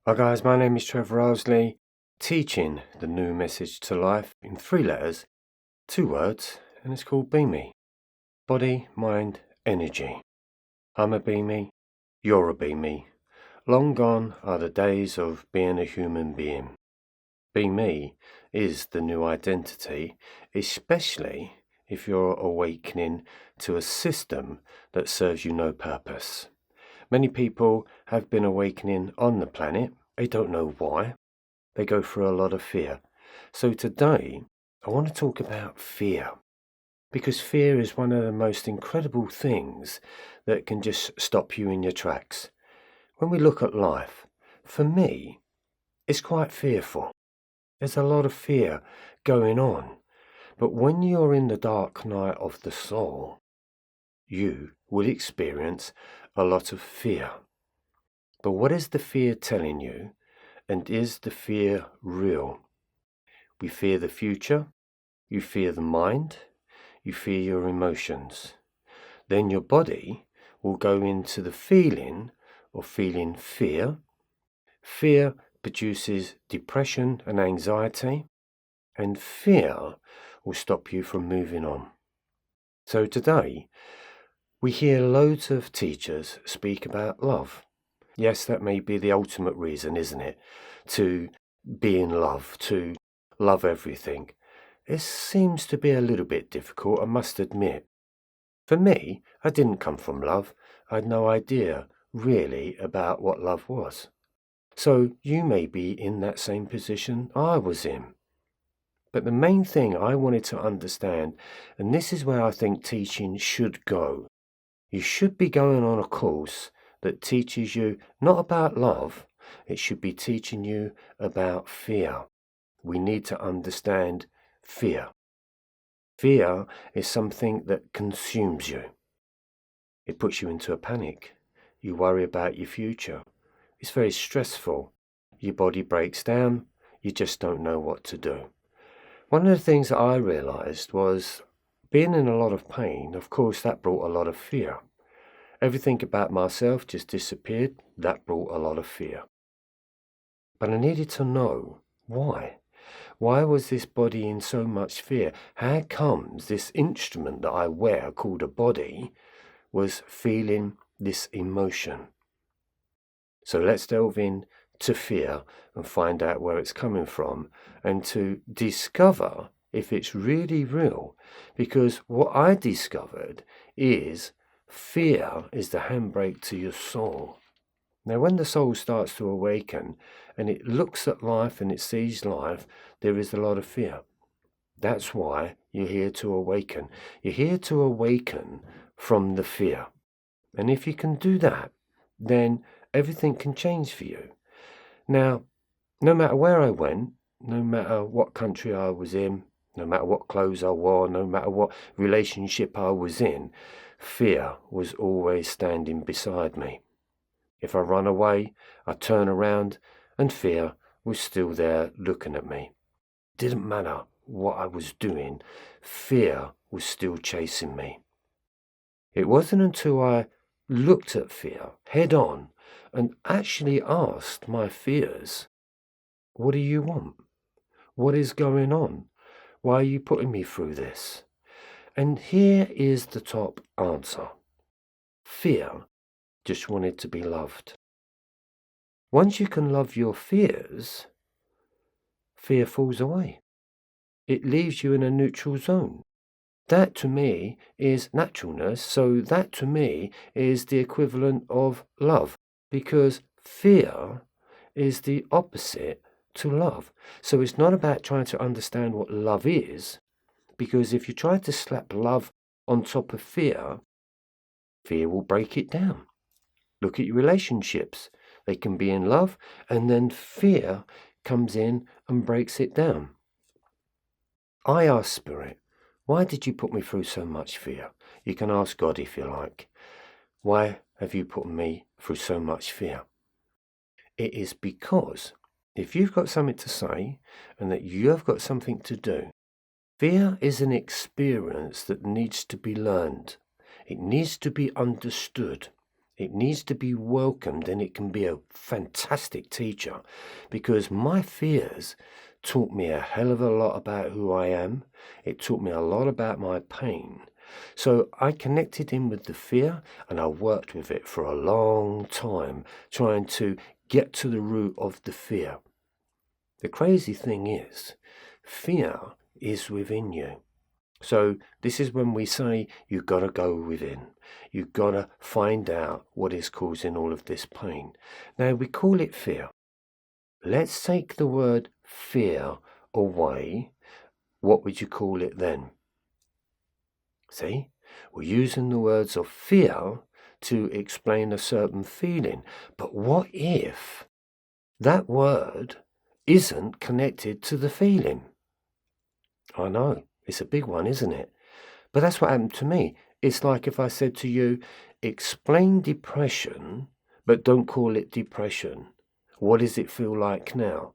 Hi guys, my name is Trevor, teaching the new message to life in 3 letters, 2 words, and it's called Be Me. Body, mind, energy. I'm a Be Me, you're a Be Me. Long gone are the days of being a human being. Be Me is the new identity, especially if you're awakening to a system that serves you no purpose. Many people have been awakening on the planet. They don't know why. They go through a lot of fear. So today, I want to talk about fear. Because fear is one of the most incredible things that can just stop you in your tracks. When we look at life, for me, it's quite fearful. There's a lot of fear going on. But when you're in the dark night of the soul, you will experience a lot of fear. But what is the fear telling you? And is the fear real? We fear the future, you fear the mind, you fear your emotions. Then your body will go into the feeling of feeling fear. Fear produces depression and anxiety, and fear will stop you from moving on. So today, we hear loads of teachers speak about love. Yes, that may be the ultimate reason, isn't it? To be in love, to love everything. It seems to be a little bit difficult, I must admit. For me, I didn't come from love. I had no idea, really, about what love was. So you may be in that same position I was in. But the main thing I wanted to understand, and this is where I think teaching should go, you should be going on a course that teaches you not about love, it should be teaching you about fear. We need to understand fear. Fear is something that consumes you. It puts you into a panic. You worry about your future. It's very stressful. Your body breaks down. You just don't know what to do. One of the things that I realized was being in a lot of pain, of course, that brought a lot of fear. Everything about myself just disappeared. That brought a lot of fear. But I needed to know why. Why was this body in so much fear? How comes this instrument that I wear called a body was feeling this emotion? So let's delve in to fear and find out where it's coming from and to discover if it's really real. Because what I discovered is fear is the handbrake to your soul. Now, when the soul starts to awaken and it looks at life and it sees life, there is a lot of fear. That's why you're here to awaken. You're here to awaken from the fear. And if you can do that, then everything can change for you. Now, no matter where I went, no matter what country I was in, no matter what clothes I wore, no matter what relationship I was in, fear was always standing beside me. If I run away, I turn around and fear was still there looking at me. Didn't matter what I was doing, fear was still chasing me. It wasn't until I looked at fear head on and actually asked my fears, what do you want? What is going on? Why are you putting me through this? And here is the top answer. Fear just wanted to be loved. Once you can love your fears, fear falls away. It leaves you in a neutral zone. That to me is naturalness, so that to me is the equivalent of love, because fear is the opposite to love. So it's not about trying to understand what love is, because if you try to slap love on top of fear, fear will break it down. Look at your relationships. They can be in love, and then fear comes in and breaks it down. I ask Spirit, why did you put me through so much fear? You can ask God if you like. Why have you put me through so much fear? It is because if you've got something to say and that you have got something to do, fear is an experience that needs to be learned. It needs to be understood. It needs to be welcomed, and it can be a fantastic teacher, because my fears taught me a hell of a lot about who I am. It taught me a lot about my pain. So I connected in with the fear, and I worked with it for a long time, trying to get to the root of the fear. The crazy thing is, fear is within you. So this is when we say you've got to go within. You've got to find out what is causing all of this pain. Now, we call it fear. Let's take the word fear away. What would you call it then? See, we're using the words of fear to explain a certain feeling. But what if that word isn't connected to the feeling? I know, it's a big one, isn't it? But that's what happened to me. It's like if I said to you, explain depression, but don't call it depression. What does it feel like now?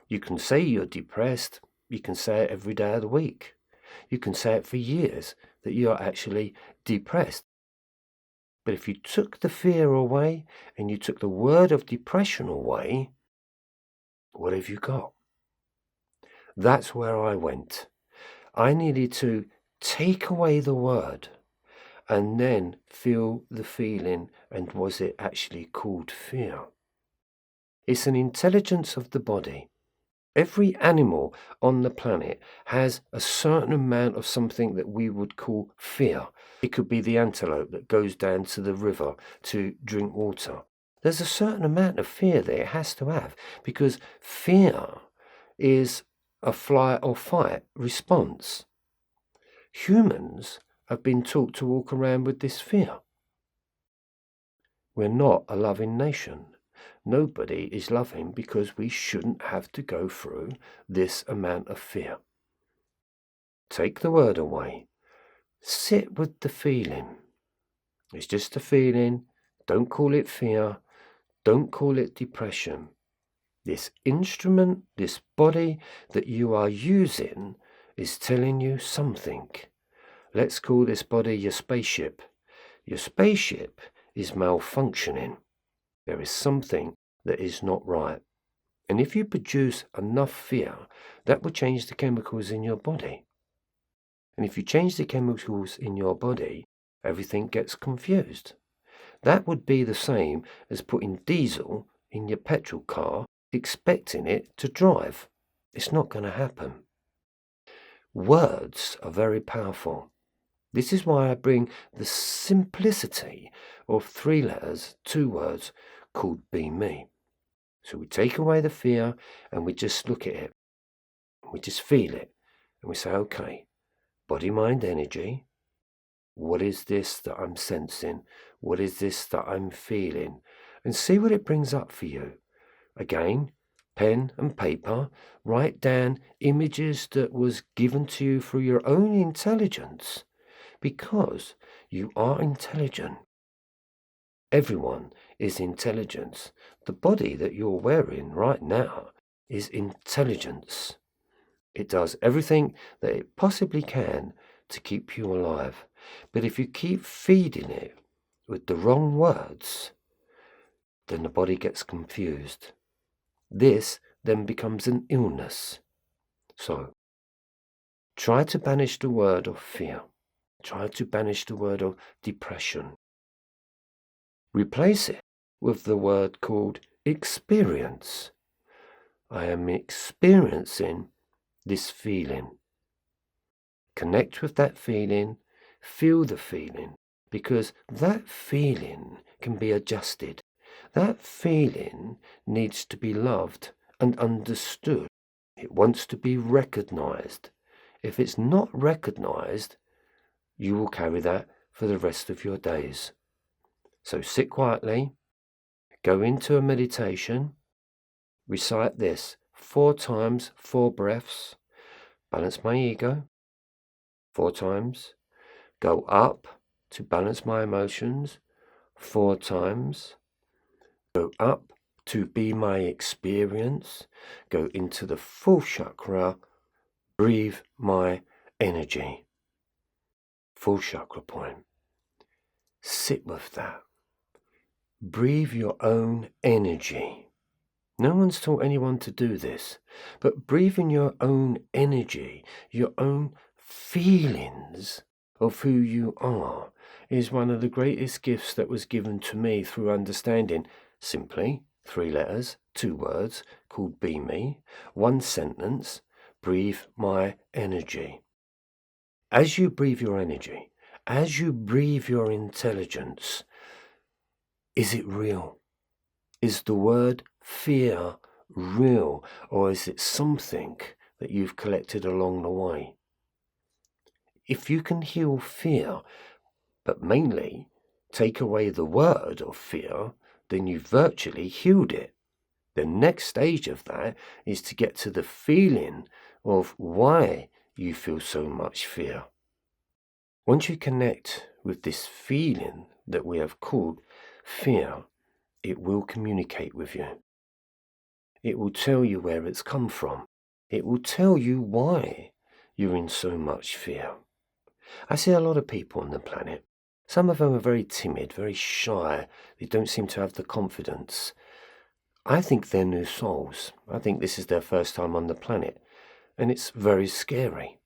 You can say you're depressed. You can say it every day of the week. You can say it for years that you're actually depressed. But if you took the fear away and you took the word of depression away, what have you got? That's where I went. I needed to take away the word and then feel the feeling, and was it actually called fear? It's an intelligence of the body. Every animal on the planet has a certain amount of something that we would call fear. It could be the antelope that goes down to the river to drink water. There's a certain amount of fear that it has to have, because fear is a flight or fight response. Humans have been taught to walk around with this fear. We're not a loving nation. Nobody is loving, because we shouldn't have to go through this amount of fear. Take the word away. Sit with the feeling. It's just a feeling. Don't call it fear. Don't call it depression. This instrument, this body that you are using is telling you something. Let's call this body your spaceship. Your spaceship is malfunctioning. There is something that is not right. And if you produce enough fear, that will change the chemicals in your body. And if you change the chemicals in your body, everything gets confused. That would be the same as putting diesel in your petrol car, expecting it to drive. It's not going to happen. Words are very powerful. This is why I bring the simplicity of 3 letters, 2 words, called Be Me. So we take away the fear and we just look at it. We just feel it. And we say, okay, body, mind, energy. What is this that I'm sensing? What is this that I'm feeling? And see what it brings up for you. Again, pen and paper, write down images that was given to you through your own intelligence, because you are intelligent. Everyone is intelligence. The body that you're wearing right now is intelligence. It does everything that it possibly can to keep you alive. But if you keep feeding it with the wrong words, then the body gets confused. This then becomes an illness. So, try to banish the word of fear. Try to banish the word of depression. Replace it with the word called experience. I am experiencing this feeling. Connect with that feeling, feel the feeling, because that feeling can be adjusted. That feeling needs to be loved and understood. It wants to be recognized. If it's not recognized, you will carry that for the rest of your days. So sit quietly, go into a meditation, recite this 4 times, 4 breaths, balance my ego, 4 times, go up to balance my emotions, 4 times, go up to be my experience, go into the 4th chakra, breathe my energy. 4th chakra point. Sit with that. breathe your own energy. No one's taught anyone to do this, but breathing your own energy, your own feelings of who you are, is one of the greatest gifts that was given to me through understanding simply 3 letters, 2 words, called Be Me, 1 sentence, breathe my energy. As you breathe your energy, as you breathe your intelligence, is it real? Is the word fear real, or is it something that you've collected along the way? If you can heal fear, but mainly take away the word of fear, then you've virtually healed it. The next stage of that is to get to the feeling of why you feel so much fear. Once you connect with this feeling that we have called fear, it will communicate with you. It will tell you where it's come from. It will tell you why you're in so much fear. I see a lot of people on the planet. Some of them are very timid, very shy. They don't seem to have the confidence. I think they're new souls. I think this is their first time on the planet. And it's very scary.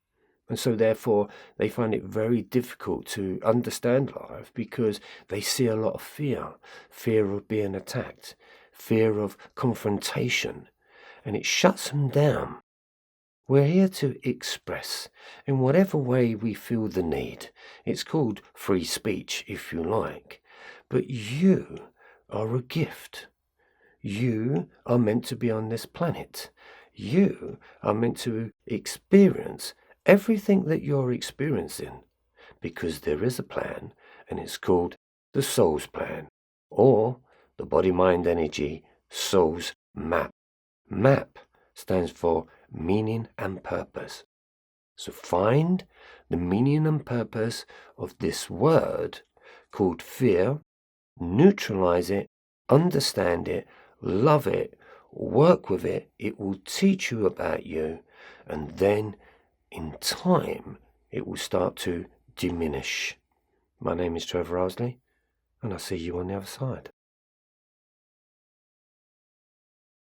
And so therefore they find it very difficult to understand life because they see a lot of fear. Fear of being attacked. Fear of confrontation. And it shuts them down. We're here to express in whatever way we feel the need. It's called free speech, if you like. But you are a gift. You are meant to be on this planet. You are meant to experience everything that you're experiencing because there is a plan, and it's called the Soul's Plan, or the Body, Mind, Energy Soul's Map. MAP stands for meaning and purpose. So find the meaning and purpose of this word called fear, neutralize it, understand it, love it, work with it. It will teach you about you, and then in time it will start to diminish. My name is Trevor, and I'll see you on the other side.